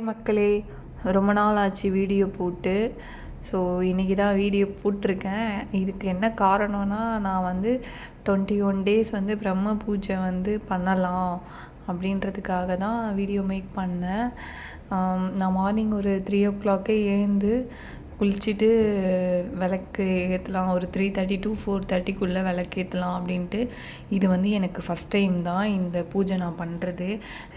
மக்களே, ரொம்ப நாள் ஆச்சு வீடியோ போட்டு. ஸோ இன்றைக்கி தான் வீடியோ போட்டிருக்கேன். இதுக்கு என்ன காரணம்னா, நான் வந்து 21 டேஸ் வந்து பிரம்ம பூஜை வந்து பண்ணலாம் அப்படின்றதுக்காக தான் வீடியோ மேக் பண்ணேன். நான் மார்னிங் ஒரு 3 o'clock எழுந்து குளிச்சுட்டு விளக்கு ஏற்றலாம், ஒரு 3:30 to 4:30 விளக்கு ஏற்றலாம் அப்படின்ட்டு. இது வந்து எனக்கு ஃபஸ்ட் டைம் தான் இந்த பூஜை நான் பண்ணுறது.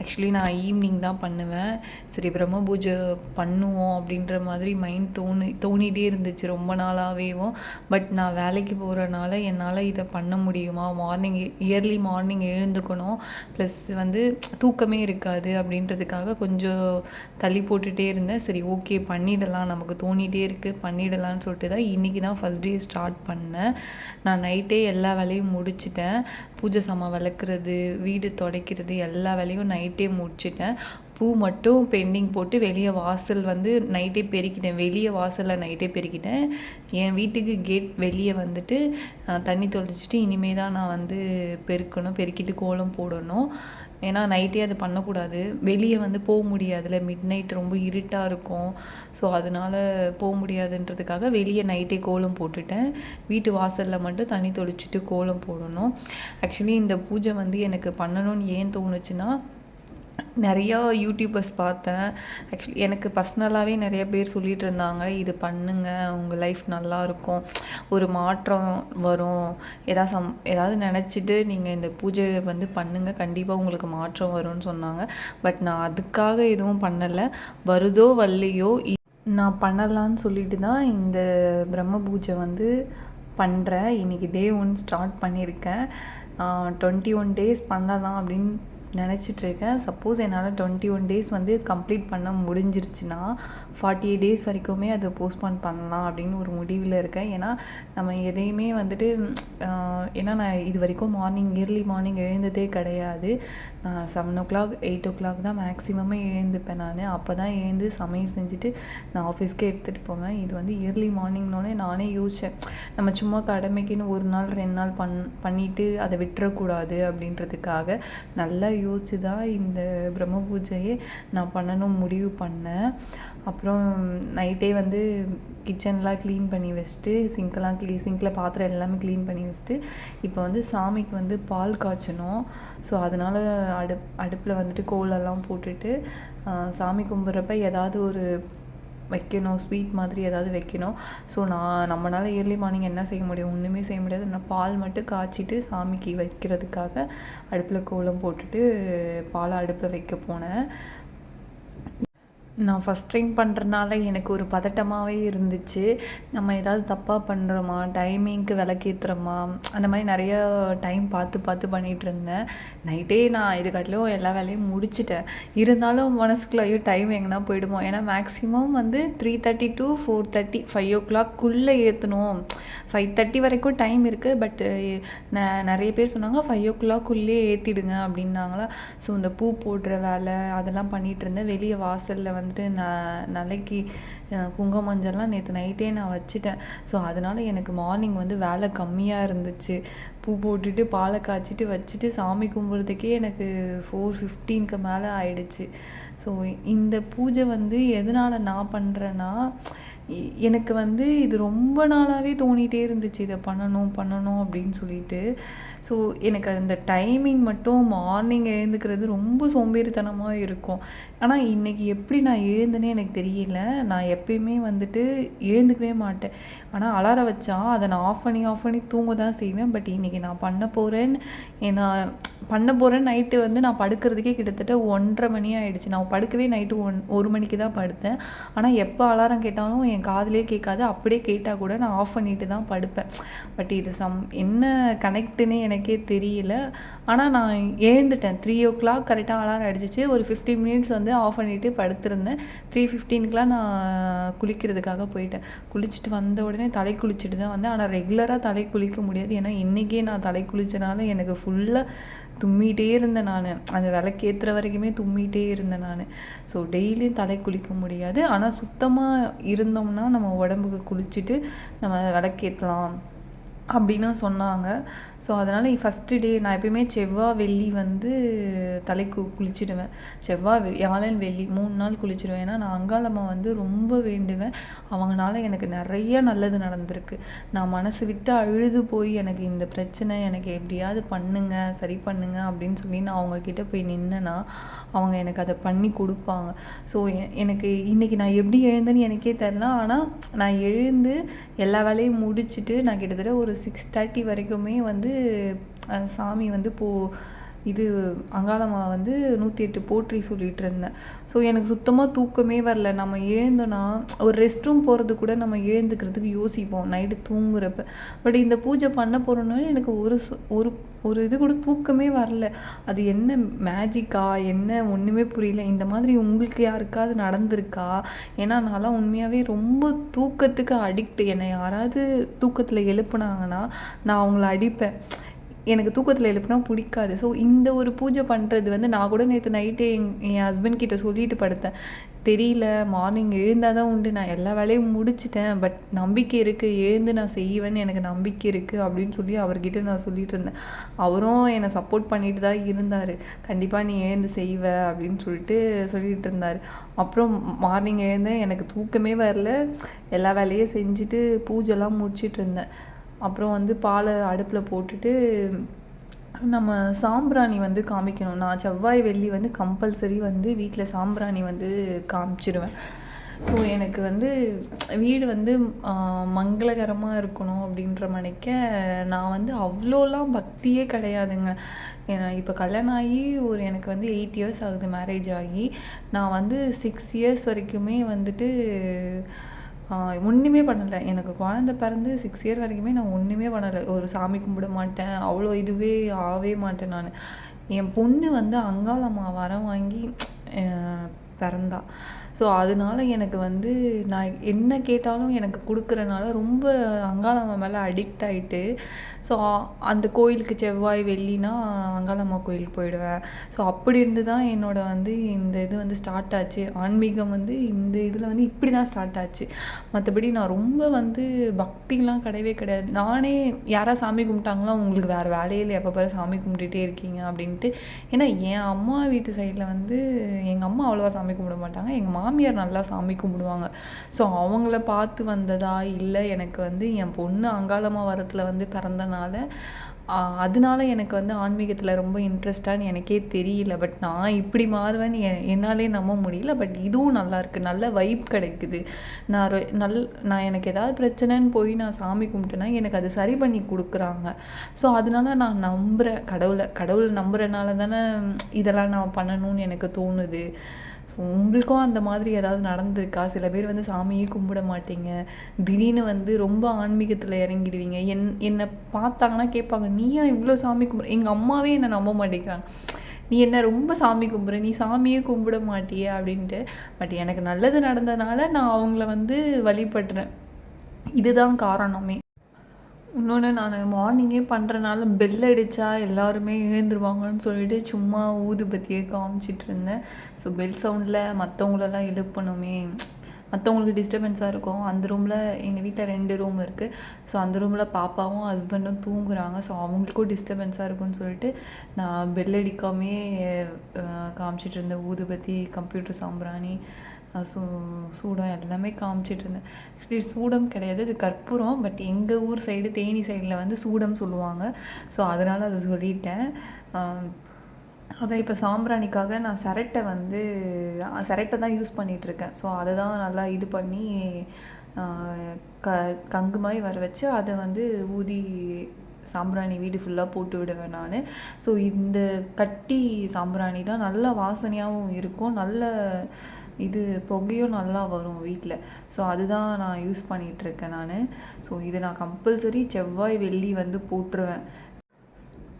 ஆக்சுவலி நான் ஈவினிங் தான் பண்ணுவேன். சரி, பிரம்ம பூஜை பண்ணுவோம் அப்படின்ற மாதிரி மைண்ட் தோணிகிட்டே இருந்துச்சு ரொம்ப நாளாகவேவும். பட் நான் வேலைக்கு போகிறனால என்னால் இதை பண்ண முடியுமா, இயர்லி மார்னிங் எழுந்துக்கணும், ப்ளஸ் வந்து தூக்கமே இருக்காது அப்படின்றதுக்காக கொஞ்சம் தள்ளி போட்டுகிட்டே இருந்தேன். சரி, ஓகே பண்ணிடலாம், நமக்கு தோணிகிட்டே இருக்குது, பண்ணிடலான்னு சொல்லிட்டு தான் இன்றைக்கி தான் ஃபஸ்ட் டே ஸ்டார்ட் பண்ணேன். நான் நைட்டே எல்லா வேலையும் முடிச்சிட்டேன். பூஜை சாமான் விளக்குறது, வீடு துடைக்கிறது, எல்லா வேலையும் நைட்டே முடிச்சிட்டேன். பூ மட்டும் பெண்டிங் போட்டு வெளியே வாசல் வந்து நைட்டே பெருக்கிட்டேன். வெளியே வாசலில் நைட்டே பெருக்கிட்டேன். என் வீட்டுக்கு கேட் வெளியே வந்துட்டு தண்ணி தொளிச்சிட்டு இனிமே தான் நான் வந்து பெருக்கிட்டு கோலம் போடணும். ஏன்னா நைட்டே அது பண்ணக்கூடாது, வெளியே வந்து போக முடியாதுல்ல, மிட் நைட் ரொம்ப இருட்டாக இருக்கும். ஸோ அதனால் போக முடியாதுன்றதுக்காக வெளியே நைட்டே கோலம் போட்டுட்டேன். வீட்டு வாசலில் மட்டும் தண்ணி தொளிச்சிட்டு கோலம் போடணும். ஆக்சுவலி இந்த பூஜை வந்து எனக்கு பண்ணணும்னு ஏன் தோணுச்சுன்னா, நிறையா யூடியூபர்ஸ் பார்த்தேன். ஆக்சுவலி எனக்கு பர்சனலாகவே நிறைய பேர் சொல்லிகிட்டு இருந்தாங்க, இது பண்ணுங்கள், உங்கள் லைஃப் நல்லாயிருக்கும், ஒரு மாற்றம் வரும், ஏதாவது நினச்சிட்டு நீங்கள் இந்த பூஜை வந்து பண்ணுங்கள், கண்டிப்பாக உங்களுக்கு மாற்றம் வரும்னு சொன்னாங்க. பட் நான் அதுக்காக எதுவும் பண்ணலை. வருதோ வரலையோ நான் பண்ணலான்னு சொல்லிட்டு தான் இந்த பிரம்ம பூஜை வந்து பண்ணுறேன். இன்றைக்கி டே 1 ஸ்டார்ட் பண்ணியிருக்கேன். 21 டேஸ் பண்ணலாம் அப்படின்னு நினச்சிட்ருக்கேன். சப்போஸ் என்னால் 21 டேஸ் வந்து கம்ப்ளீட் பண்ண முடிஞ்சிருச்சுன்னா 48 டேஸ் வரைக்குமே அதை போஸ்ட்பான் பண்ணலாம் அப்படின்னு ஒரு முடிவில் இருக்கேன். ஏன்னா நம்ம எதையுமே வந்துட்டு ஏன்னா நான் இது வரைக்கும் இயர்லி மார்னிங் எழுந்ததே கிடையாது. நான் 7 o'clock 8 o'clock தான் மேக்ஸிமமே எழுந்துப்பேன். நான் அப்போ தான் எழுந்து சமையல் செஞ்சுட்டு நான் ஆஃபீஸ்க்கே எடுத்துகிட்டு போவேன். இது வந்து இயர்லி மார்னிங்னோடனே நானே யோசித்தேன், நம்ம சும்மா கடமைக்குன்னு ஒரு நாள் 2 நாள் பண்ணிவிட்டு அதை விட்டுறக்கூடாது அப்படின்றதுக்காக நல்லா யோசிச்சு தான் இந்த பிரம்ம பூஜையே நான் பண்ணணும் முடிவு பண்ணேன். அப்புறம் நைட்டே வந்து கிச்சன்லாம் க்ளீன் பண்ணி வச்சுட்டு, சிங்கில் பாத்திரம் எல்லாமே க்ளீன் பண்ணி வச்சுட்டு, இப்போ வந்து சாமிக்கு வந்து பால் காய்ச்சணும். ஸோ அதனால் அடுப்பில் வந்துட்டு கோலெல்லாம் போட்டுட்டு சாமி கும்பிட்றப்ப ஏதாவது ஒரு வைக்கணும், ஸ்வீட் மாதிரி ஏதாவது வைக்கணும். ஸோ நம்மளால் இயர்லி மார்னிங் என்ன செய்ய முடியும், ஒன்றுமே செய்ய முடியாது. நான் பால் மட்டும் காய்ச்சிட்டு சாமிக்கு வைக்கிறதுக்காக அடுப்பில் கோலம் போட்டுட்டு பாலை அடுப்பில் வைக்க போனேன். நான் ஃபஸ்ட் டைம் பண்ணுறதுனால எனக்கு ஒரு பதட்டமாகவே இருந்துச்சு. நம்ம ஏதாவது தப்பாக பண்ணுறோமா, டைமிங்க்கு விளக்கேற்றுறோமா, அந்த மாதிரி நிறையா டைம் பார்த்து பண்ணிகிட்ருந்தேன். நைட்டே நான் இதுக்காட்டிலும் எல்லா வேலையும் முடிச்சிட்டேன். இருந்தாலும் மனசுக்குள்ள ஐயோ டைம் எங்கன்னா போயிடுமோ, ஏன்னா மேக்ஸிமம் வந்து 3:30 to 4:30 5 o'clock ஏற்றணும். 5:30 வரைக்கும் டைம் இருக்குது. பட்டு நிறைய பேர் சொன்னாங்க 5 o'clock ஏற்றிடுங்க அப்படின்னாங்களா. ஸோ இந்த பூ போடுற வேலை அதெல்லாம் பண்ணிகிட்டு இருந்தேன். வெளியே வாசலில் வந்துட்டு நாளைக்கு குங்கும மஞ்சள்லாம் நேற்று நைட்டே நான் வச்சுட்டேன். ஸோ அதனால் எனக்கு மார்னிங் வந்து வேலை கம்மியாக இருந்துச்சு. பூ போட்டுட்டு பாலை காய்ச்சிட்டு வச்சுட்டு சாமி கும்பிட்றதுக்கே எனக்கு 4:15க்கு மேலே ஆயிடுச்சு. ஸோ இந்த பூஜை வந்து எதனால் நான் பண்ணுறேன்னா, எனக்கு வந்து இது ரொம்ப நாளாகவே தோணிகிட்டே இருந்துச்சு, இதை பண்ணணும் அப்படின்னு சொல்லிட்டு. ஸோ எனக்கு அந்த டைமிங் மட்டும் மார்னிங் எழுந்துக்கிறது ரொம்ப சோம்பேறித்தனமாக இருக்கும். ஆனால் இன்றைக்கி எப்படி நான் எழுந்தேனே எனக்கு தெரியல. நான் எப்பயுமே வந்துட்டு எழுந்துக்கவே மாட்டேன். ஆனால் அலாரம் வச்சா அதை நான் ஆஃப் பண்ணி தூங்க தான் செய்வேன். பட் இன்றைக்கி நான் பண்ண போகிறேன் நைட்டு வந்து நான் படுக்கிறதுக்கே கிட்டத்தட்ட 1:30 மணி ஆகிடுச்சு. நான் படுக்கவே நைட்டு 1 மணிக்கு தான் படுத்தேன். ஆனால் எப்போ அலாரம் கேட்டாலும் என் காதிலே கேட்காது. அப்படியே கேட்டால் கூட நான் ஆஃப் பண்ணிட்டு தான் படுப்பேன். பட் இது என்ன கனெக்டுன்னே எனக்கே தெரியல. ஆனால் நான் எழுந்துட்டேன். 3 o'clock கரெக்டாக அலாரம் அடிச்சிச்சு. ஒரு 15 minutes வந்து ஆஃப் பண்ணிவிட்டு படுத்திருந்தேன். 3:15க்குலாம் நான் குளிக்கிறதுக்காக போயிட்டேன். குளிச்சுட்டு வந்த உடனே தலை குளிச்சுட்டு தான் வந்தேன். ஆனால் ரெகுலராக தலை குளிக்க முடியாது. ஏன்னா இன்றைக்கே நான் தலை குளித்தனால எனக்கு ஃபுல்லாக தும்மிகிட்டே இருந்தேன். நான் அந்த விளக்கேற்றுற வரைக்குமே தும்மிகிட்டே இருந்தேன் நான். ஸோ டெய்லியும் தலை குளிக்க முடியாது. ஆனால் சுத்தமாக இருந்தோம்னா நம்ம உடம்புக்கு குளிச்சுட்டு நம்ம விளக்கேற்றலாம் அப்படின்னு சொன்னாங்க. ஸோ அதனால் ஃபஸ்ட்டு டே நான் எப்பயுமே செவ்வாய் வெள்ளி வந்து தலைக்கு குளிச்சிடுவேன். செவ்வாய் வியாழன் வெள்ளி 3 நாள் குளிச்சிடுவேன். ஏன்னா நான் அங்காளம்மா வந்து ரொம்ப வேண்டுவேன். அவங்கனால எனக்கு நிறைய நல்லது நடந்திருக்கு. நான் மனசு விட்டு அழுது போய் எனக்கு இந்த பிரச்சனை எனக்கு எப்படியாவது பண்ணுங்க, சரி பண்ணுங்க அப்படின்னு சொல்லி நான் அவங்கக்கிட்ட போய் நின்னேன்னா அவங்க எனக்கு அதை பண்ணி கொடுப்பாங்க. ஸோ எனக்கு இன்றைக்கி நான் எப்படி எழுந்தேன்னு எனக்கே தெரில. ஆனால் நான் எழுந்து எல்லா வேலையும் முடிச்சுட்டு நான் கிட்டத்தட்ட ஒரு 6:30 வரைக்குமே வந்து சாமி வந்து இது அங்காளம்மா வந்து 108 போற்றி சொல்லிகிட்டு இருந்தேன். ஸோ எனக்கு சுத்தமாக தூக்கமே வரல. நம்ம எழுந்தோன்னா ஒரு ரெஸ்ட் ரூம் போகிறது கூட நம்ம எழுந்துக்கிறதுக்கு யோசிப்போம் நைட்டு தூங்குறப்ப. பட் இந்த பூஜை பண்ண போகிறோன்னால எனக்கு ஒரு இது கூட தூக்கமே வரல. அது என்ன மேஜிக்கா என்ன ஒன்றுமே புரியல. இந்த மாதிரி உங்களுக்கு யாருக்காவது நடந்திருக்கா? ஏன்னா நான்லாம் உண்மையாகவே ரொம்ப தூக்கத்துக்கு அடிக்ட். என்னை யாராவது தூக்கத்தில் எழுப்புனாங்கன்னா நான் அவங்கள அடிப்பேன். எனக்கு தூக்கத்தில் எழுப்புனா பிடிக்காது. ஸோ இந்த ஒரு பூஜை பண்ணுறது வந்து நான் கூட நேற்று நைட்டே என் ஹஸ்பண்ட் கிட்ட சொல்லிட்டு படுத்தேன். தெரியல, மார்னிங் எழுந்தால் தான் உண்டு. நான் எல்லா வேலையும் முடிச்சிட்டேன். பட் நம்பிக்கை இருக்குது, எழுந்து நான் செய்வேன்னு எனக்கு நம்பிக்கை இருக்குது அப்படின்னு சொல்லி அவர்கிட்ட நான் சொல்லிட்டு இருந்தேன். அவரும் என்னை சப்போர்ட் பண்ணிட்டு தான் இருந்தார். கண்டிப்பாக நீ எழுந்து செய்வ அப்படின்னு சொல்லிட்டு இருந்தார். அப்புறம் மார்னிங் எழுந்தேன், எனக்கு தூக்கமே வரல. எல்லா வேலையும் செஞ்சுட்டு பூஜைலாம் முடிச்சிட்டு இருந்தேன். அப்புறம் வந்து பாலை அடுப்பில் போட்டுட்டு நம்ம சாம்பிராணி வந்து காமிக்கணும். நான் செவ்வாய் வெள்ளி வந்து கம்பல்சரி வந்து வீட்டில் சாம்பிராணி வந்து காமிச்சிடுவேன். ஸோ எனக்கு வந்து வீடு வந்து மங்களகரமாக இருக்கணும் அப்படின்ற மணிக்க நான் வந்து அவ்வளோலாம் பக்தியே கிடையாதுங்க. இப்போ கல்யாணம் ஆகி எனக்கு வந்து 8 இயர்ஸ் ஆகுது மேரேஜ் ஆகி. நான் வந்து 6 இயர்ஸ் வரைக்குமே வந்துட்டு ஒன்றுமே பண்ணலை. எனக்கு குழந்த பிறந்து 6 இயர் வரைக்குமே நான் ஒன்றுமே பண்ணலை. ஒரு சாமி கும்பிட மாட்டேன், அவ்வளோ இதுவே ஆகவே மாட்டேன் நான். என் பொண்ணு வந்து அங்காளம்மா வரம் வாங்கி பிறந்தா. ஸோ அதனால எனக்கு வந்து நான் என்ன கேட்டாலும் எனக்கு கொடுக்குறனால ரொம்ப அங்காளம்மா மேலே அடிக்ட் ஆகிட்டு, ஸோ அந்த கோயிலுக்கு செவ்வாய் வெள்ளினா அங்காளம்மா கோயிலுக்கு போயிடுவேன். ஸோ அப்படி இருந்து தான் வந்து இந்த இது வந்து ஸ்டார்ட் ஆச்சு. ஆன்மீகம் வந்து இந்த இதில் வந்து இப்படி தான் ஸ்டார்ட் ஆச்சு. மற்றபடி நான் ரொம்ப வந்து பக்திலாம் கிடையவே கிடையாது. நானே யாராவது சாமி கும்பிட்டாங்களா, உங்களுக்கு வேறு வேலையில் எப்போ பாரு சாமி கும்பிட்டுட்டே இருக்கீங்க அப்படின்ட்டு. ஏன்னா என் அம்மா வீட்டு சைடில் வந்து எங்கள் அம்மா அவ்வளோவா சாமி கும்பிட மாட்டாங்க. எங்கள் மாமியார் நல்லா சாமி கும்பிடுவாங்க. ஸோ அவங்கள பார்த்து வந்ததா இல்லை, எனக்கு வந்து என் பொண்ணு அங்காளம்மா வரத்தில் வந்து பிறந்தனால அதனால எனக்கு வந்து ஆன்மீகத்தில் ரொம்ப இன்ட்ரெஸ்டான்னு எனக்கே தெரியல. பட் நான் இப்படி மாறுவேன்னு என்னாலே நம்ப முடியல. பட் இதுவும் நல்லாயிருக்கு, நல்ல வைப் கிடைக்குது. நான் எனக்கு ஏதாவது பிரச்சனைன்னு போய் நான் சாமி கும்பிட்டேன்னா எனக்கு அது சரி பண்ணி கொடுக்குறாங்க. ஸோ அதனால நான் நம்புகிறேன் கடவுளை நம்புறதுனால தானே இதெல்லாம் நான் பண்ணணும்னு எனக்கு தோணுது. ஸோ உங்களுக்கும் அந்த மாதிரி ஏதாவது நடந்திருக்கா? சில பேர் வந்து சாமியே கும்பிட மாட்டீங்க, திடீர்னு வந்து ரொம்ப ஆன்மீகத்தில் இறங்கிடுவீங்க. என்னை பார்த்தாங்கன்னா கேட்பாங்க, நீயா இவ்வளோ சாமி கும்பிட்ற? எங்கள் அம்மாவே என்னை நம்ப மாட்டேங்கிறாங்க. நீ என்ன ரொம்ப சாமி கும்பிட்ற, நீ சாமியே கும்பிட மாட்டியே அப்படின்ட்டு. பட் எனக்கு நல்லது நடந்ததுனால நான் அவங்கள வந்து வழிபடுறேன். இதுதான் காரணமே. இன்னொன்று, நான் மார்னிங்கே பண்ணுறனால பெல் அடித்தா எல்லாருமே எழுந்துருவாங்கன்னு சொல்லிட்டு சும்மா ஊதுபத்தியே காமிச்சிட்டு இருந்தேன். ஸோ பெல் சவுண்டில் மற்றவங்களெல்லாம் எழுப்பணுமே, மற்றவங்களுக்கு டிஸ்டர்பன்ஸாக இருக்கும். அந்த ரூமில் எங்கள் வீட்டில் 2 ரூம் இருக்குது. ஸோ அந்த ரூமில் பாப்பாவும் ஹஸ்பண்டும் தூங்குறாங்க. ஸோ அவங்களுக்கும் டிஸ்டர்பன்ஸாக இருக்கும்னு சொல்லிட்டு நான் பெல் அடிக்காமே காமிச்சிட்டு இருந்தேன். ஊதுபத்தி, கம்ப்யூட்டர் சாம்பிராணி, சூடம் எல்லாமே காமிச்சிட்டு இருந்தேன். ஆக்சுவலி சூடம் கிடையாது, இது கற்பூரம். பட் எங்கள் ஊர் சைடு தேனி சைடில் வந்து சூடம் சொல்லுவாங்க. ஸோ அதனால் அதை சொல்லிட்டேன். அதான் இப்போ சாம்பிராணிக்காக நான் சிரட்டை தான் யூஸ் பண்ணிகிட்ருக்கேன். ஸோ அதை தான் நல்லா இது பண்ணி கங்கு மாதிரி வர வச்சு அதை வந்து ஊதி சாம்பிராணி வீடு ஃபுல்லாக போட்டு விடுவேன் நான். ஸோ இந்த கட்டி சாம்பிராணி தான் நல்ல வாசனையாகவும் இருக்கும், நல்ல இது புகையும் நல்லா வரும் வீட்டில். ஸோ அதுதான் நான் யூஸ் பண்ணிகிட்ருக்கேன் நான். ஸோ இதை நான் கம்பல்சரி செவ்வாய் வெள்ளி வந்து போட்டுருவேன்.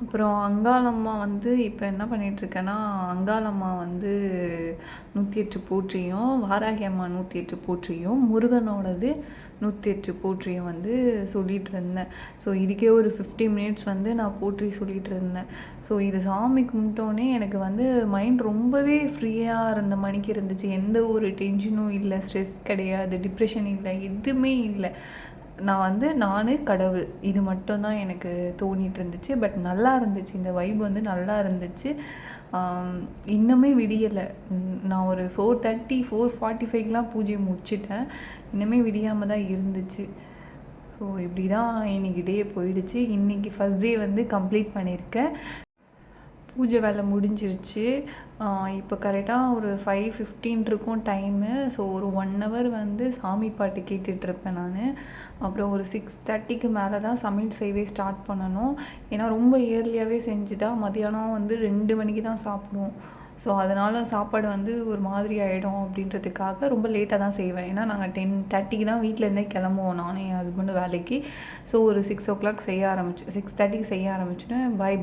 அப்புறம் அங்காளம்மா வந்து இப்போ என்ன பண்ணிகிட்ருக்கேன்னா, அங்காளம்மா வந்து 108 போற்றியும், வாராகி அம்மா 108 போற்றியும், முருகனோடது 108 போற்றியும் வந்து சொல்லிகிட்டு இருந்தேன். ஸோ இதுக்கே ஒரு 50 மினிட்ஸ் வந்து நான் போற்றி சொல்லிகிட்டு இருந்தேன். ஸோ இது சாமி கும்பிட்டோன்னே எனக்கு வந்து மைண்ட் ரொம்பவே ஃப்ரீயாக இருந்த மணிக்கு இருந்துச்சு. எந்த ஒரு டென்ஷனும் இல்லை, ஸ்ட்ரெஸ் கிடையாது, டிப்ரெஷன் இல்லை, எதுவுமே இல்லை. நான் வந்து கடவுள் இது மட்டும் தான் எனக்கு தோணிட்டு இருந்துச்சு. பட் நல்லா இருந்துச்சு, இந்த வைப் வந்து நல்லா இருந்துச்சு. இன்னுமே விடியலை. நான் ஒரு 4:30 4:45க்கெலாம் பூஜையை முடிச்சிட்டேன். இன்னுமே விடியாமல் தான் இருந்துச்சு. ஸோ இப்படி தான் இன்றைக்கி டே போயிடுச்சு. இன்றைக்கி ஃபஸ்ட் டே வந்து கம்ப்ளீட் பண்ணியிருக்கேன். பூஜை வேலை முடிஞ்சிருச்சு. இப்போ கரெக்டாக ஒரு 5:15 இருக்கும் டைமு. ஸோ ஒரு 1 hour வந்து சாமி பாட்டு கேட்டுட்ருப்பேன் நான். அப்புறம் ஒரு 6:30க்கு மேலே தான் சமையல் செய்யவே ஸ்டார்ட் பண்ணணும். ஏன்னா ரொம்ப இயர்லியாகவே செஞ்சுட்டா மதியானம் வந்து 2 மணிக்கு தான் சாப்பிடுவோம். ஸோ அதனால் சாப்பாடு வந்து ஒரு மாதிரி ஆகிடும் அப்படின்றதுக்காக ரொம்ப லேட்டாக தான் செய்வேன். ஏன்னா நாங்கள் 10:30க்கு தான் வீட்டிலேருந்தே கிளம்புவோம், நானும் என் ஹஸ்பண்டும் வேலைக்கு. ஸோ ஒரு 6 o'clock செய்ய 6:30க்கு செய்ய ஆரம்பிச்சிட்டேன். பாய்